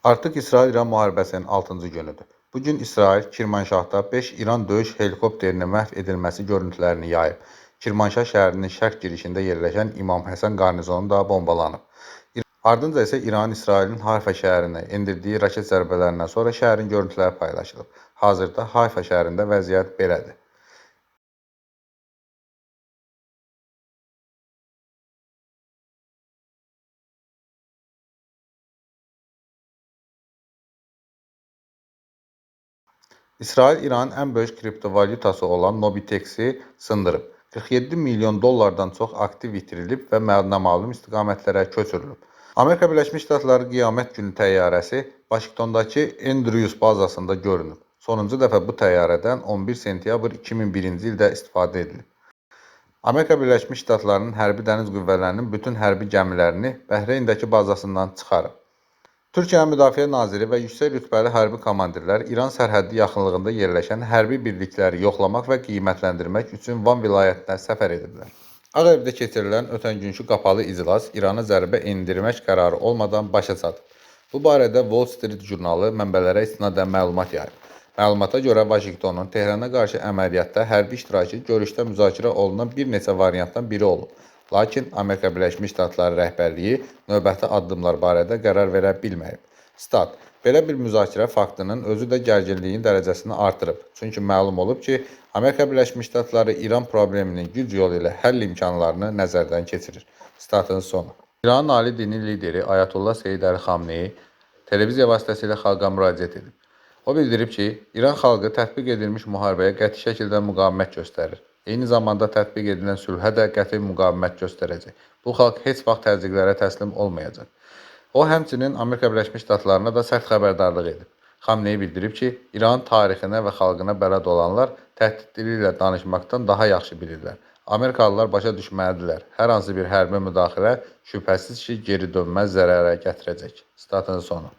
Artıq İsrail-İran müharibəsinin 6-cı günüdür. Bu gün İsrail Kirmanşahda 5 İran döyüş helikopterinin məhv edilməsi görüntülərini yayıb. Kirmanşah şəhərinin şərq girişində yerləşən İmam Həsən qarnizonu da bombalanıb. Ardınca isə İranın İsrailin Hayfa şəhərinə endirdiyi raket zərbələrindən sonra şəhərin görüntüləri paylaşılıb. Hazırda Hayfa şəhərində vəziyyət belədir. İsrail İranın ən böyük kriptovalyutası olan Nobitexi sındırıb. 47 milyon dollardan çox aktiv itirilib və naməlum istiqamətlərə köçürülüb. Amerika Birləşmiş Ştatları qiyamət günü təyyarəsi Vaşinqtondakı Andrews bazasında görünüb. Sonuncu dəfə bu təyyarədən 11 sentyabr 2001-ci ildə istifadə edilib. Amerika Birləşmiş Ştatlarının hərbi dəniz qüvvələrinin bütün hərbi gəmilərini Bəhreyndəki bazasından çıxarıb. Türkiyənin Müdafiə Naziri və yüksək rütbəli hərbi komandirlər İran sərhəddi yaxınlığında yerləşən hərbi birlikləri yoxlamaq və qiymətləndirmək üçün Van vilayətinə səfər ediblər. Ağ Evdə keçirilən ötəngünkü qapalı iclas İrana zərbə endirmək qərarı olmadan başa çatıb. Bu barədə Wall Street jurnalı mənbələrə istinadən məlumat yayıb. Məlumata görə Vaşinqtonun Tehrana qarşı əməliyyatda hərbi iştirakı görüşdə müzakirə olunan bir neçə variantdan biri olub. Lakin Amerika Birləşmiş Ştatları rəhbərliyi növbəti addımlar barədə qərar verə bilməyib. Stat: Belə bir müzakirə faktının özü də gərginliyin dərəcəsini artırıb. Çünki məlum olub ki, Amerika Birləşmiş Ştatları İran probleminin güc yolu ilə həll imkanlarını nəzərdən keçirir. Statın sonu. İranın ali dini lideri Ayətullah Seyid Əli Xamneyi televiziya vasitəsilə xalqa müraciət edib. O bildirib ki, İran xalqı tətbiq edilmiş müharibəyə qəti şəkildə müqavimət göstərir. Eyni zamanda tətbiq edilən sülhə də qəti müqavimət göstərəcək. Bu xalq heç vaxt təzyiqlərə təslim olmayacaq. O, həmçinin Amerika Birləşmiş Ştatlarına da sərt xəbərdarlıq edib. Xamneyi bildirib ki, İran tarixinə və xalqına bələd olanlar təhdid dili ilə danışmaqdan daha yaxşı bilirlər. Amerikalılar başa düşməlidirlər. Hər hansı bir hərbi müdaxilə şübhəsiz ki, geri dönməz zərərə gətirəcək. Statın sonu.